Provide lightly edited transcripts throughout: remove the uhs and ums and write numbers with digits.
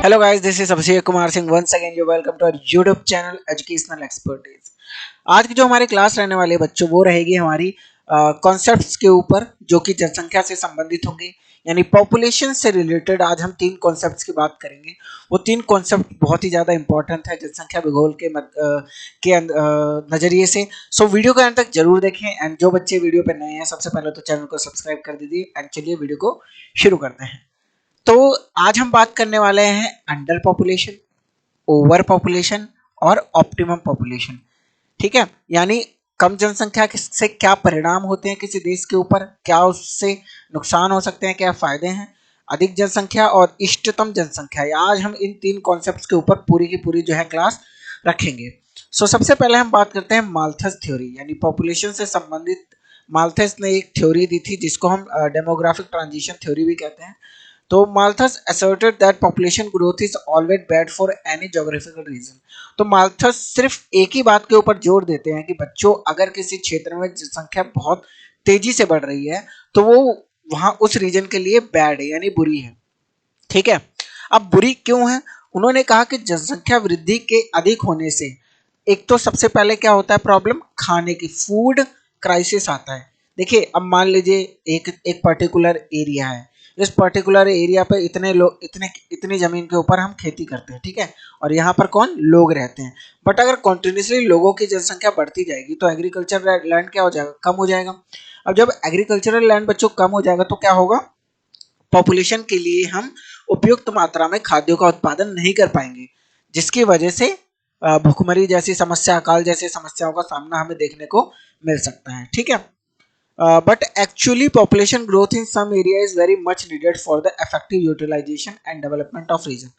Hello guys, this is Abhishek Kumar Singh once again you welcome to our YouTube channel educational expertise. आज की जो हमारी class रहने वाली है बच्चों, वो रहेगी हमारी कॉन्सेप्ट्स के ऊपर जो कि जनसंख्या से संबंधित होंगे, यानी पॉपुलेशन से रिलेटेड। आज हम तीन कॉन्सेप्ट्स की बात करेंगे। वो तीन कॉन्सेप्ट बहुत ही ज़्यादा इंपॉर्टेंट है जनसंख्या भूगोल के नज़रिए से। सो वीडियो को अंत तक जरूर देखें। एंड जो बच्चे वीडियो पर नए हैं, सबसे पहले तो चैनल को सब्सक्राइब कर दीजिए। एंड चलिए वीडियो को शुरू करते हैं। तो आज हम बात करने वाले हैं अंडर पॉपुलेशन, ओवर पॉपुलेशन और ऑप्टिमम पॉपुलेशन। ठीक है, यानी कम जनसंख्या से क्या परिणाम होते हैं किसी देश के ऊपर, क्या उससे नुकसान हो सकते हैं, क्या फायदे हैं। अधिक जनसंख्या और इष्टतम जनसंख्या, आज हम इन तीन कॉन्सेप्ट्स के ऊपर पूरी की पूरी जो है क्लास रखेंगे। सबसे पहले हम बात करते हैं माल्थस थ्योरी, यानी पॉपुलेशन से संबंधित माल्थस ने एक थ्योरी दी थी जिसको हम डेमोग्राफिक ट्रांजिशन थ्योरी भी कहते हैं। तो Malthus asserted that population growth is always bad for any geographical region। तो माल्थस सिर्फ एक ही बात के ऊपर जोर देते हैं कि बच्चों, अगर किसी क्षेत्र में जनसंख्या बहुत तेजी से बढ़ रही है तो वो वहां उस रीजन के लिए बैड है, यानी बुरी है। ठीक है, अब बुरी क्यों है? उन्होंने कहा कि जनसंख्या वृद्धि के अधिक होने से एक तो सबसे पहले क्या होता है प्रॉब्लम, खाने की, फूड क्राइसिस आता है। देखिए, अब मान लीजिए एक एक पर्टिकुलर एरिया है, इस पर्टिकुलर एरिया पे इतने लोग, इतनी जमीन के ऊपर हम खेती करते हैं, ठीक है, और यहाँ पर कौन लोग रहते हैं। बट अगर कॉन्टिन्यूसली लोगों की जनसंख्या बढ़ती जाएगी तो एग्रीकल्चर लैंड क्या हो जाएगा, कम हो जाएगा। अब जब एग्रीकल्चरल लैंड बच्चों कम हो जाएगा तो क्या होगा, पॉपुलेशन के लिए हम उपयुक्त मात्रा में खाद्यों का उत्पादन नहीं कर पाएंगे, जिसकी वजह से भूखमरी जैसी समस्या, अकाल जैसी समस्याओं का सामना हमें देखने को मिल सकता है। ठीक है, but actually population growth in some area is very much needed for the effective utilization and development of region।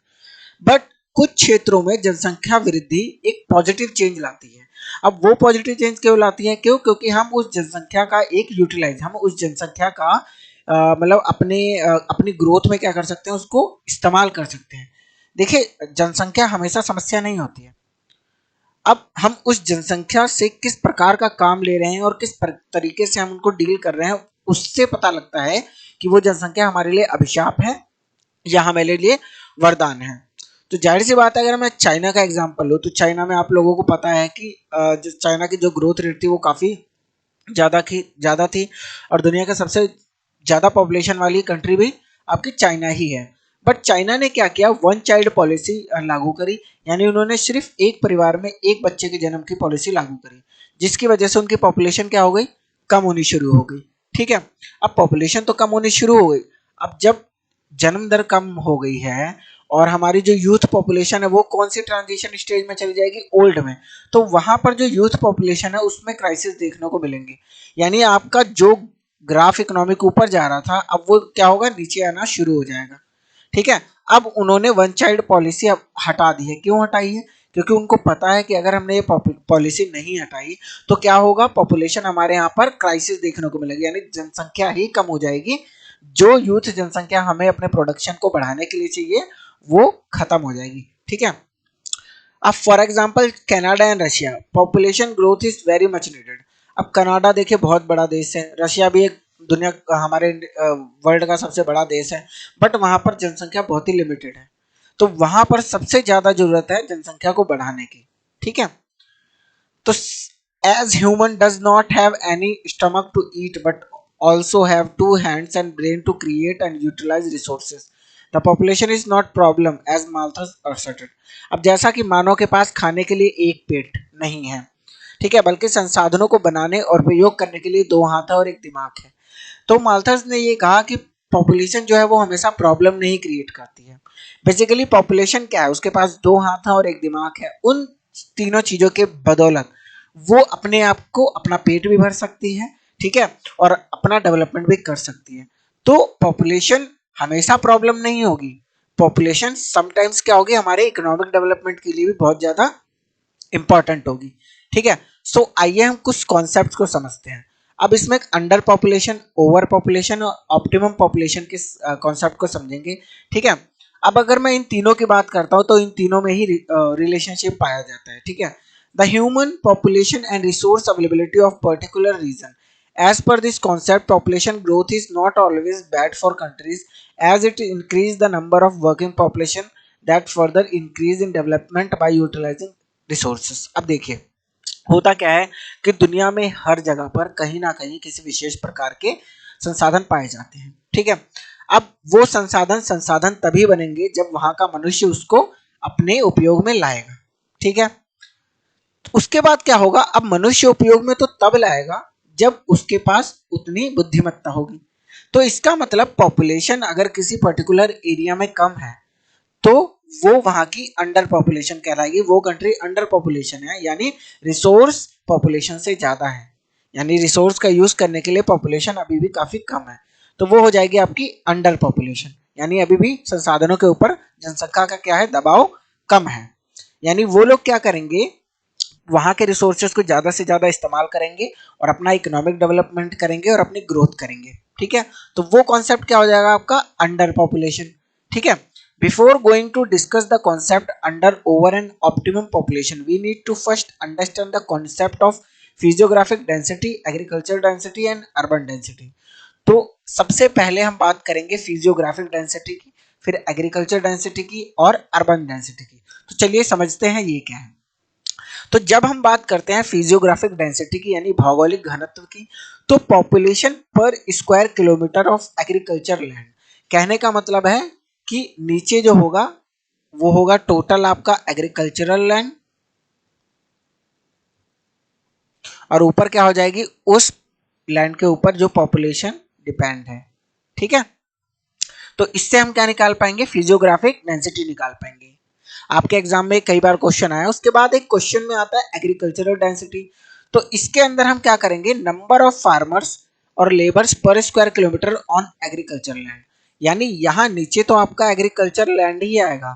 but कुछ क्षेत्रों में जनसंख्या वृद्धि एक पॉजिटिव चेंज लाती है। अब वो पॉजिटिव चेंज क्यों लाती है? क्योंकि हम उस जनसंख्या का एक यूटिलाइज, हम उस जनसंख्या का मतलब अपनी ग्रोथ में क्या कर सकते हैं, उसको इस्तेमाल कर सकते हैं। देखिए, जनसंख्या हमेशा समस्या नहीं होती है। अब हम उस जनसंख्या से किस प्रकार का काम ले रहे हैं और किस तरीके से हम उनको डील कर रहे हैं, उससे पता लगता है कि वो जनसंख्या हमारे लिए अभिशाप है या हमारे लिए वरदान है। तो जाहिर सी बात है, अगर मैं चाइना का एग्जांपल लूँ तो चाइना में आप लोगों को पता है कि जो चाइना की जो ग्रोथ रेट थी वो काफ़ी ज़्यादा थी, और दुनिया का सबसे ज़्यादा पॉपुलेशन वाली कंट्री भी आपकी चाइना ही है। बट चाइना ने क्या किया, वन चाइल्ड पॉलिसी लागू करी, यानी उन्होंने सिर्फ एक परिवार में एक बच्चे के जन्म की पॉलिसी लागू करी, जिसकी वजह से उनकी पॉपुलेशन क्या हो गई, कम होनी शुरू हो गई। ठीक है, अब पॉपुलेशन तो कम होनी शुरू हो गई, अब जब जन्म दर कम हो गई है और हमारी जो यूथ पॉपुलेशन है वो कौन सी ट्रांजिशन स्टेज में चली जाएगी, ओल्ड में। तो वहां पर जो यूथ पॉपुलेशन है उसमें क्राइसिस देखने को मिलेंगे, यानी आपका जो ग्राफ इकोनॉमिक ऊपर जा रहा था अब वो क्या होगा, नीचे आना शुरू हो जाएगा। ठीक है, अब उन्होंने वन चाइल्ड पॉलिसी अब हटा दी है। क्यों हटाई है? क्योंकि उनको पता है कि अगर हमने ये पॉलिसी नहीं हटाई तो क्या होगा, पॉपुलेशन हमारे यहाँ पर क्राइसिस देखने को मिलेगी, यानी जनसंख्या ही कम हो जाएगी। जो यूथ जनसंख्या हमें अपने प्रोडक्शन को बढ़ाने के लिए चाहिए वो खत्म हो जाएगी। ठीक है, अब for example Canada and Russia, population growth is very much needed. अब कनाडा देखिए बहुत बड़ा देश है, रशिया भी एक दुनिया हमारे वर्ल्ड का सबसे बड़ा देश है, बट वहां पर जनसंख्या बहुत ही लिमिटेड है। तो वहां पर सबसे ज्यादा जरूरत है जनसंख्या को बढ़ाने की। ठीक है, तो as human does not have any stomach to eat but also have two hands and brain to create and utilize resources, the population is not problem as Malthus asserted। अब जैसा कि मानव के पास खाने के लिए एक पेट नहीं है, ठीक है, बल्कि संसाधनों को बनाने और प्रयोग करने के लिए दो हाथ है और एक दिमाग है। तो माल्थस ने ये कहा कि पॉपुलेशन जो है वो हमेशा प्रॉब्लम नहीं क्रिएट करती है। बेसिकली पॉपुलेशन क्या है, उसके पास दो हाथ है और एक दिमाग है, उन तीनों चीजों के बदौलत वो अपने आप को अपना पेट भी भर सकती है, ठीक है, और अपना डेवलपमेंट भी कर सकती है। तो पॉपुलेशन हमेशा प्रॉब्लम नहीं होगी, पॉपुलेशन समटाइम्स क्या होगी, हमारे इकोनॉमिक डेवलपमेंट के लिए भी बहुत ज्यादा इंपॉर्टेंट होगी। ठीक है, आइए हम कुछ कॉन्सेप्ट को समझते हैं। अब इसमें अंडर पॉपुलेशन, ओवर पॉपुलेशन और ऑप्टिमम पॉपुलेशन के कॉन्सेप्ट को समझेंगे। ठीक है, अब अगर मैं इन तीनों की बात करता हूं तो इन तीनों में ही रिलेशनशिप पाया जाता है। ठीक है, the human population and resource availability of particular region. As per this concept, population growth is not always bad for countries as it increases the number of working population that further increase in development by utilizing resources. अब देखिए होता क्या है कि दुनिया में हर जगह पर कहीं ना कहीं किसी विशेष प्रकार के संसाधन पाए जाते हैं, ठीक है। अब वो संसाधन संसाधन तभी बनेंगे जब वहां का मनुष्य उसको अपने उपयोग में लाएगा, ठीक है। उसके बाद क्या होगा, अब मनुष्य उपयोग में तो तब लाएगा जब उसके पास उतनी बुद्धिमत्ता होगी। तो इसका मतलब पॉपुलेशन अगर किसी पर्टिकुलर एरिया में कम है तो वो वहां की अंडर पॉपुलेशन कहलाएगी, वो कंट्री अंडर पॉपुलेशन है, यानी रिसोर्स पॉपुलेशन से ज्यादा है, यानी रिसोर्स का यूज करने के लिए पॉपुलेशन अभी भी काफी कम है, तो वो हो जाएगी आपकी अंडर पॉपुलेशन, यानी अभी भी संसाधनों के ऊपर जनसंख्या का क्या है, दबाव कम है। यानी वो लोग क्या करेंगे, वहां के रिसोर्सेज को ज्यादा से ज्यादा इस्तेमाल करेंगे और अपना इकोनॉमिक डेवलपमेंट करेंगे और अपनी ग्रोथ करेंगे, ठीक है। तो वो कॉन्सेप्ट क्या हो जाएगा आपका, अंडर पॉपुलेशन, ठीक है। Before going to discuss the concept under over and optimum population we need to first understand the concept of physiographic density, agriculture density and urban density. तो सबसे पहले हम बात करेंगे फिजियोग्राफिक डेंसिटी की, फिर एग्रीकल्चर डेंसिटी की और अर्बन डेंसिटी की। तो चलिए समझते हैं ये क्या है। तो जब हम बात करते हैं फिजियोग्राफिक डेंसिटी की यानी भौगोलिक घनत्व की, तो पॉपुलेशन पर square kilometre of agriculture land, कहने का मतलब है कि नीचे जो होगा वो होगा टोटल आपका एग्रीकल्चरल लैंड और ऊपर क्या हो जाएगी, उस लैंड के ऊपर जो पॉपुलेशन डिपेंड है, ठीक है। तो इससे हम क्या निकाल पाएंगे, फिजियोग्राफिक डेंसिटी निकाल पाएंगे। आपके एग्जाम में कई बार क्वेश्चन आया, उसके बाद एक क्वेश्चन में आता है एग्रीकल्चरल डेंसिटी। तो इसके अंदर हम क्या करेंगे, नंबर ऑफ फार्मर्स और लेबर्स पर square kilometre on agriculture land, यानी यहाँ नीचे तो आपका एग्रीकल्चर लैंड ही आएगा,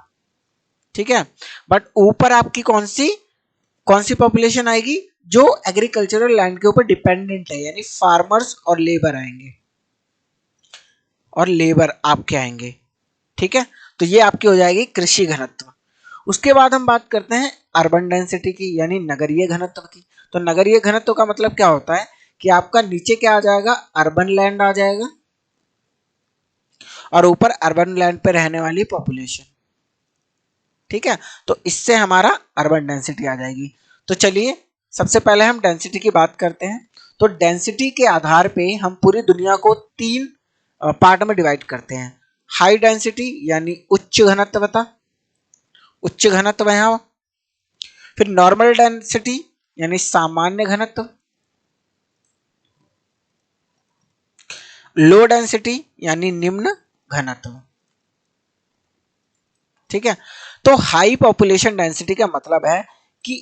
ठीक है, बट ऊपर आपकी कौन सी पॉपुलेशन आएगी, जो एग्रीकल्चरल लैंड के ऊपर डिपेंडेंट है, यानी फार्मर्स और लेबर आएंगे और लेबर आपके आएंगे, ठीक है। तो ये आपकी हो जाएगी कृषि घनत्व। उसके बाद हम बात करते हैं अर्बन डेंसिटी की यानी नगरीय घनत्व की। तो नगरीय घनत्व का मतलब क्या होता है कि आपका नीचे क्या आ जाएगा, अर्बन लैंड आ जाएगा और ऊपर अर्बन लैंड पे रहने वाली पॉपुलेशन, ठीक है। तो इससे हमारा अर्बन डेंसिटी आ जाएगी। तो चलिए सबसे पहले हम डेंसिटी की बात करते हैं। तो डेंसिटी के आधार पे हम पूरी दुनिया को 3 पार्ट में डिवाइड करते हैं, हाई डेंसिटी यानी उच्च घनत्वता, उच्च घनत्व है, फिर नॉर्मल डेंसिटी यानी सामान्य घनत्व, लो डेंसिटी यानी निम्न घनत्व, ठीक है। तो हाई पॉपुलेशन डेंसिटी का मतलब है कि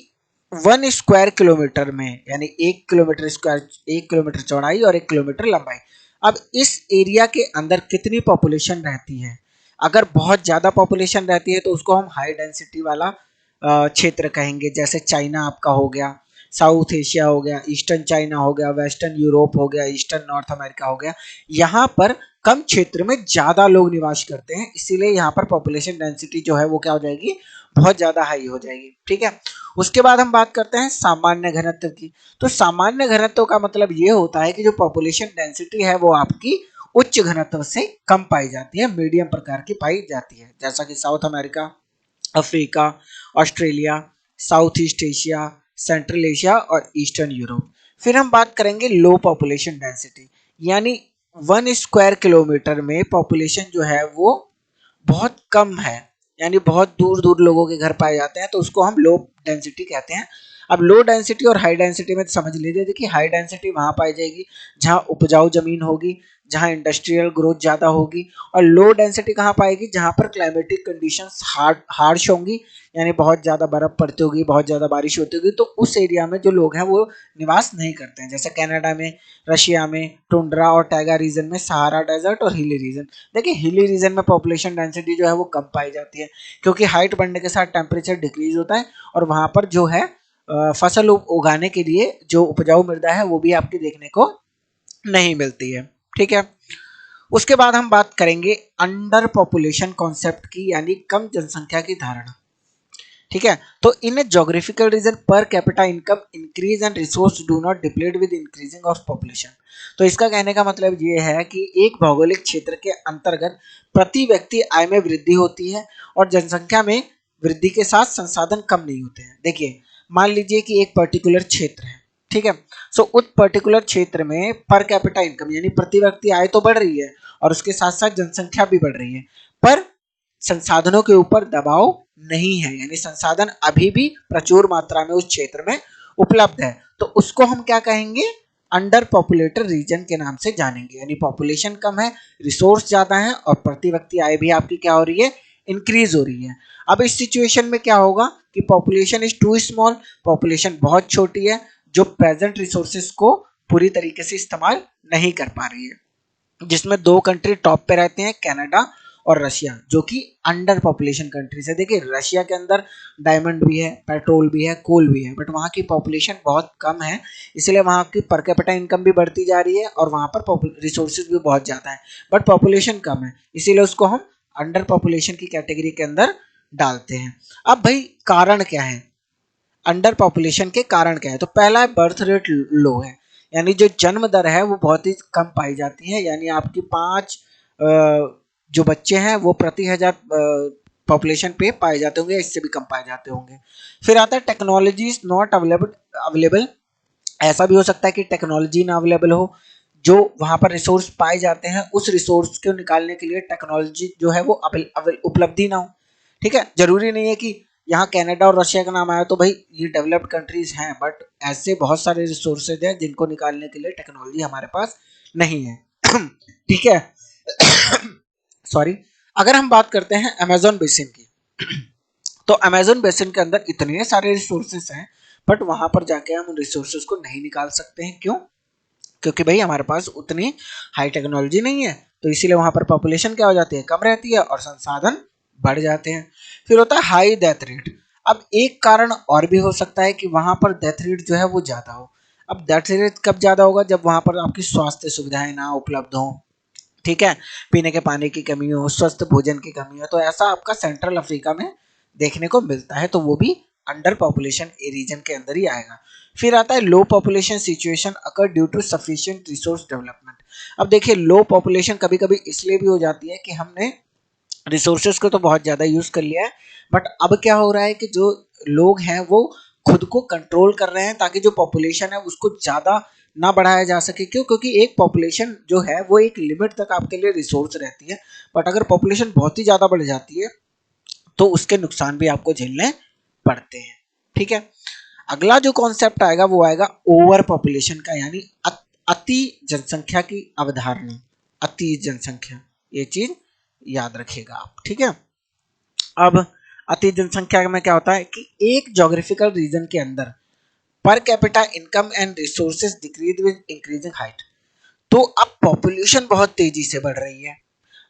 1 स्क्वायर किलोमीटर में यानी 1 किलोमीटर चौड़ाई और 1 किलोमीटर लंबाई। अब इस एरिया के अंदर कितनी पॉपुलेशन रहती है, अगर बहुत ज्यादा पॉपुलेशन रहती है तो उसको हम हाई डेंसिटी वाला क्षेत्र कहेंगे, जैसे चाइना आपका हो गया, साउथ एशिया हो गया, ईस्टर्न चाइना हो गया, वेस्टर्न यूरोप हो गया, ईस्टर्न नॉर्थ अमेरिका हो गया। यहाँ पर कम क्षेत्र में ज्यादा लोग निवास करते हैं, इसीलिए यहाँ पर पॉपुलेशन डेंसिटी जो है वो क्या हो जाएगी, बहुत ज्यादा हाई हो जाएगी, ठीक है। उसके बाद हम बात करते हैं सामान्य घनत्व की। तो सामान्य घनत्व का मतलब ये होता है कि जो पॉपुलेशन डेंसिटी है वो आपकी उच्च घनत्व से कम पाई जाती है, मीडियम प्रकार की पाई जाती है, जैसा कि south America, Africa, Australia, south east Asia, central Asia और ईस्टर्न यूरोप। फिर हम बात करेंगे लो पॉपुलेशन डेंसिटी, यानी 1 स्क्वायर किलोमीटर में पॉपुलेशन जो है वो बहुत कम है, यानी बहुत दूर दूर लोगों के घर पाए जाते हैं, तो उसको हम लो डेंसिटी कहते हैं। अब लो डेंसिटी और हाई डेंसिटी में समझ लीजिए, देखिए हाई डेंसिटी वहां पाई जाएगी जहां उपजाऊ जमीन होगी, जहां इंडस्ट्रियल ग्रोथ ज्यादा होगी, और लो डेंसिटी कहाँ पाएगी, जहां पर क्लाइमेटिक कंडीशंस हार्श होंगी, यानी बहुत ज्यादा बर्फ पड़ती होगी, बहुत ज्यादा बारिश होती होगी, तो उस एरिया में जो लोग हैं वो निवास नहीं करते हैं, जैसे कनाडा में, रशिया में टुंड्रा और टैगा रीजन में, सहारा डेजर्ट और हिली रीजन। देखिए हिली रीजन में पॉपुलेशन डेंसिटी जो है वो कम पाई जाती है, क्योंकि हाइट बढ़ने के साथ टेम्परेचर डिक्रीज होता है और वहां पर जो है फसल उगाने के लिए जो उपजाऊ मृदा है वो भी आपकी देखने को नहीं मिलती है, ठीक है। उसके बाद हम बात करेंगे अंडर पॉपुलेशन कॉन्सेप्ट की, यानी कम जनसंख्या की धारणा, ठीक है। तो in a geographical region per capita income increase and resource do not deplete with increasing of population. तो इसका कहने का मतलब ये है कि एक भौगोलिक क्षेत्र के अंतर्गत प्रति व्यक्ति आय में वृद्धि होती है और जनसंख्या में वृद्धि के साथ संसाधन कम नहीं होते हैं। देखिए, मान लीजिए कि एक पर्टिकुलर क्षेत्र है, ठीक है। सो उस पर्टिकुलर क्षेत्र में पर कैपिटा इनकम यानी प्रति व्यक्ति आय तो बढ़ रही है और उसके साथ साथ जनसंख्या भी बढ़ रही है, पर संसाधनों के ऊपर दबाव नहीं है, यानी संसाधन अभी भी प्रचुर मात्रा में उस क्षेत्र में उपलब्ध है। तो उसको हम क्या कहेंगे? अंडर पॉपुलेटेड रीजन के नाम से जानेंगे। यानी पॉपुलेशन कम है, रिसोर्स ज्यादा है और प्रति व्यक्ति आय भी आपकी क्या हो रही है? इंक्रीज हो रही है। अब इस सिचुएशन में क्या होगा कि population is too small, population बहुत छोटी है जो प्रेजेंट रिसोर्सेज को पूरी तरीके से इस्तेमाल नहीं कर पा रही है, जिसमें दो कंट्री टॉप पे रहते हैं, कनाडा और रशिया, जो कि अंडर पॉपुलेशन कंट्रीज है। देखिए, रशिया के अंदर डायमंड भी है, पेट्रोल भी है, कोल भी है, बट वहाँ की पॉपुलेशन बहुत कम है, इसलिए वहाँ की पर कैपिटा इनकम भी बढ़ती जा रही है और वहाँ पर रिसोर्सेज भी बहुत ज़्यादा है, बट पॉपुलेशन कम है, इसीलिए उसको हम अंडर पॉपुलेशन की कैटेगरी के अंदर डालते हैं। अब भाई कारण क्या है? अंडर पॉपुलेशन के कारण क्या है? तो पहला है बर्थ रेट लो है, यानी जो जन्म दर है वो बहुत ही कम पाई जाती है, यानी आपकी 5 जो बच्चे हैं वो प्रति 1000 पॉपुलेशन पे पाए जाते होंगे, इससे भी कम पाए जाते होंगे। फिर आता है टेक्नोलॉजी इज नॉट अवेलेबल। ऐसा भी हो सकता है कि टेक्नोलॉजी ना अवेलेबल हो, जो वहां पर रिसोर्स पाए जाते हैं उस रिसोर्स को निकालने के लिए टेक्नोलॉजी जो है वो उपलब्धि ना हो। ठीक है, जरूरी नहीं है कि यहाँ कनाडा और रशिया का नाम आया तो भाई ये डेवलप्ड कंट्रीज हैं, बट ऐसे बहुत सारे रिसोर्सेज हैं जिनको निकालने के लिए टेक्नोलॉजी हमारे पास नहीं है। ठीक है। सॉरी। अगर हम बात करते हैं अमेजोन बेसिन की, तो अमेजोन बेसिन के अंदर इतने सारे रिसोर्सेज हैं, बट वहां पर जाके हम उन रिसोर्सेज को नहीं निकाल सकते हैं। क्यों? क्योंकि भाई हमारे पास उतनी हाई टेक्नोलॉजी नहीं है, तो इसीलिए वहां पर पॉपुलेशन क्या हो जाती है? कम रहती है और संसाधन बढ़ जाते हैं। फिर होता है हाई डेथ रेट। अब एक कारण और भी हो सकता है कि वहां पर डेथ रेट जो है वो ज्यादा हो। अब डेथ रेट कब ज्यादा होगा? जब वहां पर आपकी स्वास्थ्य सुविधाएं ना उपलब्ध हो, ठीक है, पीने के पानी की कमी हो, स्वस्थ भोजन की कमी हो। तो ऐसा आपका सेंट्रल अफ्रीका में देखने को मिलता है, तो वो भी अंडर पॉपुलेशन रीजन के अंदर ही आएगा। फिर आता है low population situation occur due to sufficient resource development. अब देखिए, लो पॉपुलेशन कभी कभी इसलिए भी हो जाती है कि हमने रिसोर्सेज को तो बहुत ज़्यादा यूज़ कर लिया है, बट अब क्या हो रहा है कि जो लोग हैं वो खुद को कंट्रोल कर रहे हैं ताकि जो पॉपुलेशन है उसको ज़्यादा ना बढ़ाया जा सके। क्यों? क्योंकि एक पॉपुलेशन जो है वो एक लिमिट तक आपके लिए रिसोर्स रहती है, बट अगर पॉपुलेशन बहुत ही ज़्यादा बढ़ जाती है तो उसके नुकसान भी आपको झेलने पड़ते हैं। ठीक है। अगला जो कॉन्सेप्ट आएगा वो आएगा ओवर पॉपुलेशन का, यानी अति जनसंख्या की अवधारणा। अति जनसंख्या, ये चीज याद रखिएगा आप। ठीक है। अब अति जनसंख्या में क्या होता है कि एक जोग्राफिकल रीजन के अंदर पर capita income and resources decrease with increasing height. तो अब पॉपुलेशन बहुत तेजी से बढ़ रही है।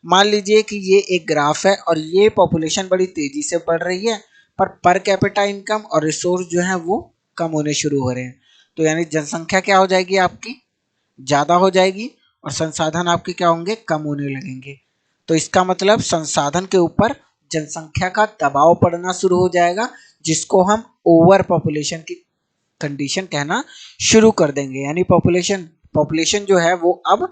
मान लीजिए कि ये एक ग्राफ है और ये पॉपुलेशन बड़ी तेजी से बढ़ रही है, पर कैपिटा इनकम और रिसोर्स जो है वो कम होने शुरू हो रहे हैं। तो यानी जनसंख्या क्या हो जाएगी? आपकी ज़्यादा हो जाएगी और संसाधन आपके क्या होंगे? कम होने लगेंगे। तो इसका मतलब संसाधन के ऊपर जनसंख्या का दबाव पड़ना शुरू हो जाएगा, जिसको हम ओवर पॉपुलेशन की कंडीशन कहना शुरू कर देंगे। यानी पॉपुलेशन पॉपुलेशन जो है वो अब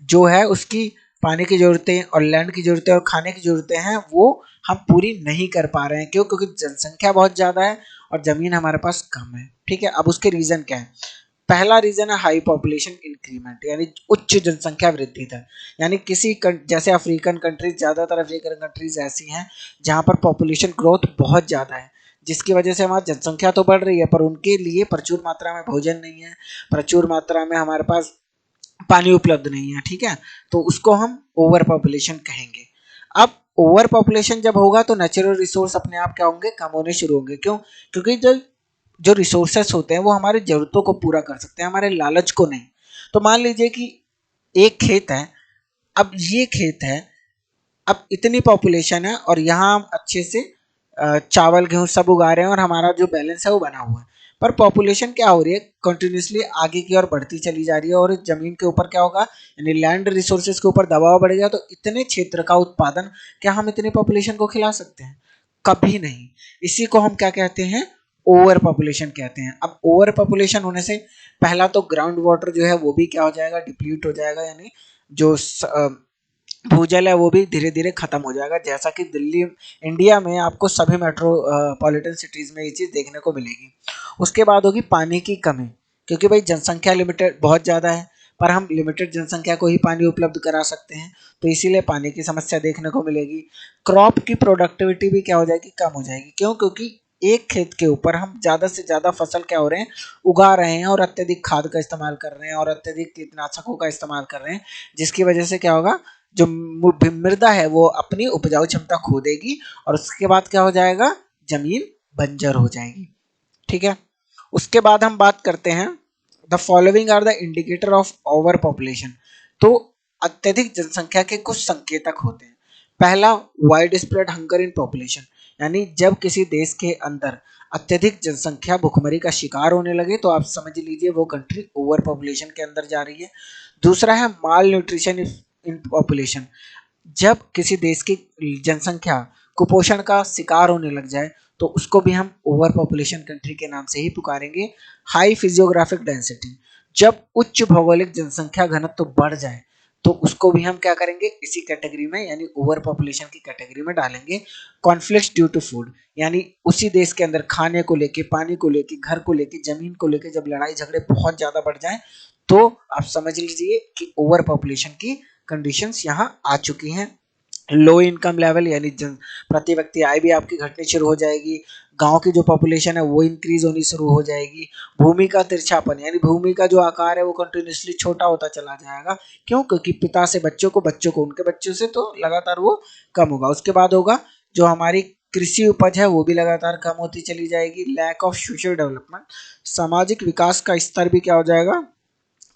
जो है उसकी पानी की ज़रूरतें और लैंड की ज़रूरतें और खाने की ज़रूरतें हैं वो हम पूरी नहीं कर पा रहे हैं। क्यों? क्योंकि जनसंख्या बहुत ज़्यादा है और ज़मीन हमारे पास कम है। ठीक है। अब उसके रीज़न क्या है? पहला रीज़न है हाई पॉपुलेशन इंक्रीमेंट, यानी उच्च जनसंख्या वृद्धि दर। यानी जैसे अफ्रीकन कंट्रीज, ज़्यादातर अफ्रीकन कंट्रीज ऐसी हैं जहाँ पर पॉपुलेशन ग्रोथ बहुत ज़्यादा है, जिसकी वजह से हमारी जनसंख्या तो बढ़ रही है पर उनके लिए प्रचुर मात्रा में भोजन नहीं है, प्रचुर मात्रा में हमारे पास पानी उपलब्ध नहीं है। ठीक है। तो उसको हम ओवर पॉपुलेशन कहेंगे। अब ओवर पॉपुलेशन जब होगा तो नेचुरल रिसोर्स अपने आप क्या होंगे? कम होने शुरू होंगे। क्यों? क्योंकि जो जो रिसोर्सेस होते हैं वो हमारे जरूरतों को पूरा कर सकते हैं, हमारे लालच को नहीं। तो मान लीजिए कि एक खेत है, अब ये खेत है, अब इतनी पॉपुलेशन है और यहाँ हम अच्छे से चावल गेहूँ सब उगा रहे हैं और हमारा जो बैलेंस है वो बना हुआ है, पर पॉपुलेशन क्या हो रही है? कंटिन्यूसली आगे की ओर बढ़ती चली जा रही है और जमीन के ऊपर क्या होगा? यानी लैंड रिसोर्सेज के ऊपर दबाव बढ़ेगा, तो इतने क्षेत्र का उत्पादन क्या हम इतनी पॉपुलेशन को खिला सकते हैं? कभी नहीं। इसी को हम क्या कहते हैं, ओवर पॉपुलेशन कहते हैं। अब ओवर पॉपुलेशन होने से पहला तो ग्राउंड वाटर जो है वो भी क्या हो जाएगा, डिप्लीट हो जाएगा, यानी जो भूजल है वो भी धीरे धीरे खत्म हो जाएगा। जैसा कि दिल्ली, इंडिया में आपको सभी मेट्रोपॉलिटन सिटीज में ये चीज देखने को मिलेगी। उसके बाद होगी पानी की कमी, क्योंकि भाई जनसंख्या लिमिटेड बहुत ज़्यादा है, पर हम लिमिटेड जनसंख्या को ही पानी उपलब्ध करा सकते हैं, तो इसीलिए पानी की समस्या देखने को मिलेगी। क्रॉप की प्रोडक्टिविटी भी क्या हो जाएगी, कम हो जाएगी। क्यों? क्योंकि एक खेत के ऊपर हम ज़्यादा से ज़्यादा फसल क्या हो रहे हैं, उगा रहे हैं, और अत्यधिक खाद का इस्तेमाल कर रहे हैं और अत्यधिक कीटनाशकों का इस्तेमाल कर रहे हैं, जिसकी वजह से क्या होगा, जो मृदा है वो अपनी उपजाऊ क्षमता खो देगी, और उसके बाद क्या हो जाएगा, जमीन बंजर हो जाएगी। ठीक है। उसके बाद हम बात करते हैं, the following are the indicator of over population. तो अत्यधिक जनसंख्या के कुछ संकेतक होते हैं। पहला, wide spread hunger in population, यानी जब किसी देश के अंदर अत्यधिक जनसंख्या भुखमरी का शिकार होने लगे तो आप समझ लीजिए वो कंट्री ओवर पॉपुलेशन के अंदर जा रही है। दूसरा है माल न्यूट्रिशन इन पॉपुलेशन, जब किसी देश की जनसंख्या कुपोषण का शिकार होने लग जाए तो उसको भी हम ओवर पॉपुलेशन कंट्री के नाम से ही पुकारेंगे। हाई फिजियोग्राफिक डेंसिटी, जब उच्च भौगोलिक जनसंख्या घनत्व तो बढ़ जाए तो उसको भी हम क्या करेंगे, इसी कैटेगरी में यानी ओवर पॉपुलेशन की कैटेगरी में डालेंगे। कॉन्फ्लिक्ट्स ड्यू टू फूड, यानी उसी देश के अंदर खाने को लेके, पानी को लेके, घर को लेके, जमीन को लेके जब लड़ाई झगड़े बहुत ज्यादा बढ़ जाए तो आप समझ लीजिए कि ओवर पॉपुलेशन की कंडीशंस यहाँ आ चुकी हैं। लो इनकम लेवल, यानी प्रति व्यक्ति आय भी आपकी घटनी शुरू हो जाएगी। गांव की जो पॉपुलेशन है वो इंक्रीज होनी शुरू हो जाएगी। भूमि का तिरछापन, यानी भूमि का जो आकार है वो कंटिन्यूसली छोटा होता चला जाएगा। क्यों? क्योंकि पिता से बच्चों को, बच्चों को उनके बच्चों से, तो लगातार वो कम होगा। उसके बाद होगा जो हमारी कृषि उपज है वो भी लगातार कम होती चली जाएगी। लैक ऑफ सोशल डेवलपमेंट, सामाजिक विकास का स्तर भी क्या हो जाएगा,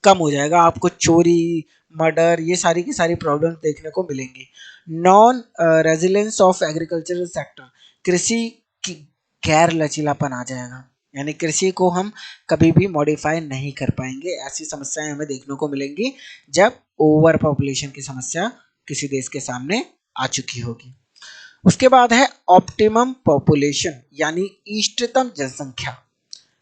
कम हो जाएगा। आपको चोरी, मर्डर, ये सारी की सारी प्रॉब्लम देखने को मिलेंगी। Non resilience of agricultural sector, कृषि की गैर लचीलापन आ जाएगा, यानी कृषि को हम कभी भी मॉडिफाई नहीं कर पाएंगे। ऐसी समस्याएं हमें देखने को मिलेंगी जब ओवर पॉपुलेशन की समस्या किसी देश के सामने आ चुकी होगी। उसके बाद है ऑप्टिमम पॉपुलेशन, यानी इष्टतम जनसंख्या।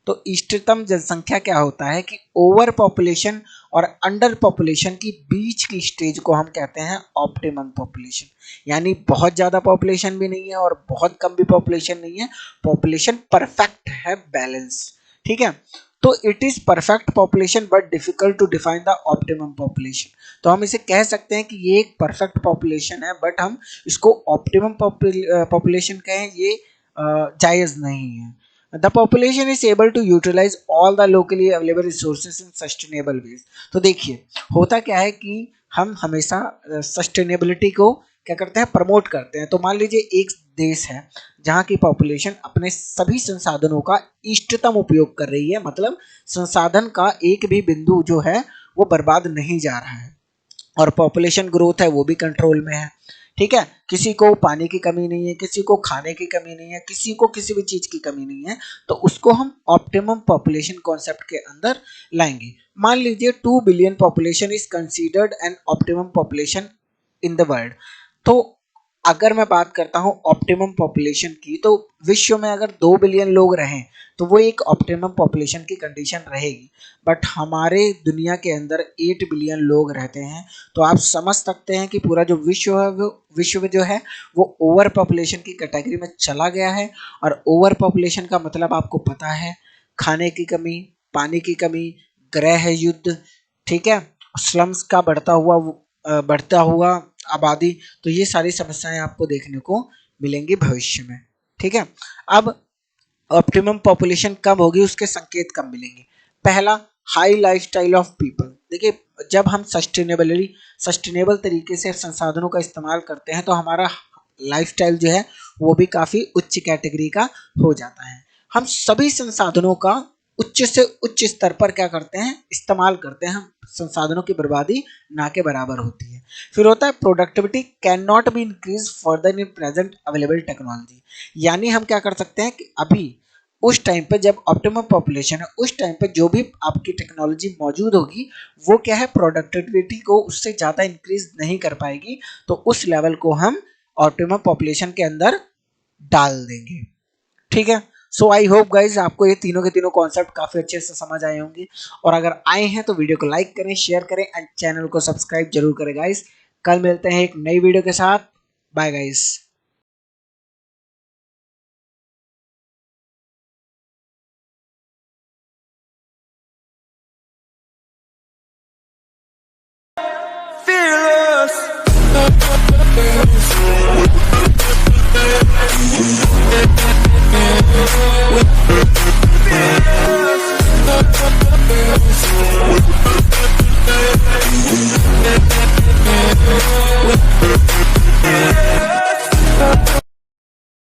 तो इष्टतम जनसंख्या क्या होता है कि ओवर पॉपुलेशन और अंडर पॉपुलेशन की बीच की स्टेज को हम कहते हैं ऑप्टिमम पॉपुलेशन। यानी बहुत ज़्यादा पॉपुलेशन भी नहीं है और बहुत कम भी पॉपुलेशन नहीं है, पॉपुलेशन परफेक्ट है, बैलेंस। ठीक है। तो it is perfect population but difficult to define the optimum population. तो हम इसे कह सकते हैं कि ये एक परफेक्ट पॉपुलेशन है, बट हम इसको ऑप्टिमम पॉपुलेशन कहें ये जायज़ नहीं है। The population is able to utilize all the locally available resources in sustainable ways। तो देखिए होता क्या है कि हम हमेशा सस्टेनेबिलिटी को क्या करते हैं, प्रमोट करते हैं। तो मान लीजिए एक देश है जहाँ की पॉपुलेशन अपने सभी संसाधनों का इष्टतम उपयोग कर रही है, मतलब संसाधन का एक भी बिंदु जो है वो बर्बाद नहीं जा रहा है, और पॉपुलेशन ग्रोथ है वो भी कंट्रोल में है। ठीक है। किसी को पानी की कमी नहीं है, किसी को खाने की कमी नहीं है, किसी को किसी भी चीज की कमी नहीं है, तो उसको हम ऑप्टिमम पॉपुलेशन कॉन्सेप्ट के अंदर लाएंगे। मान लीजिए 2 billion population is considered an optimum population in the world. तो अगर मैं बात करता हूँ ऑप्टिमम पॉपुलेशन की, तो विश्व में अगर 2 बिलियन लोग रहें तो वो एक ऑप्टिमम पॉपुलेशन की कंडीशन रहेगी। बट हमारे दुनिया के अंदर 8 बिलियन लोग रहते हैं, तो आप समझ सकते हैं कि पूरा जो विश्व है वो विश्व जो है वो ओवर पॉपुलेशन की कैटेगरी में चला गया है। और ओवर पॉपुलेशन का मतलब आपको पता है, खाने की कमी, पानी की कमी, गृह युद्ध, ठीक है, स्लम्स का बढ़ता हुआ आबादी, तो ये सारी समस्याएं आपको देखने को मिलेंगी भविष्य में। ठीक है। अब ऑप्टिमम पॉपुलेशन कब होगी, उसके संकेत कब मिलेंगे। पहला, हाई लाइफस्टाइल ऑफ पीपल। देखिए जब हम सस्टेनेबल तरीके से संसाधनों का इस्तेमाल करते हैं तो हमारा लाइफस्टाइल जो है वो भी काफ़ी उच्च कैटेगरी का हो जाता है। हम सभी संसाधनों का उच्च से उच्च स्तर पर क्या करते हैं, इस्तेमाल करते हैं। हम संसाधनों की बर्बादी ना के बराबर होती है। फिर होता है productivity can not be increase further in present available technology. यानी हम क्या कर सकते हैं कि अभी उस टाइम पे जब ऑप्टिमम पॉपुलेशन है उस टाइम पे जो भी आपकी टेक्नोलॉजी मौजूद होगी वो क्या है, प्रोडक्टिविटी को उससे ज़्यादा इंक्रीज नहीं कर पाएगी, तो उस लेवल को हम ऑप्टिमम पॉपुलेशन के अंदर डाल देंगे। ठीक है। सो आई होप गाइज आपको ये तीनों के तीनों कॉन्सेप्ट काफी अच्छे से समझ आए होंगे, और अगर आए हैं तो वीडियो को लाइक करें, शेयर करें एंड चैनल को सब्सक्राइब जरूर करें गाइज। कल मिलते हैं एक नई वीडियो के साथ। Bye guys. Fearless.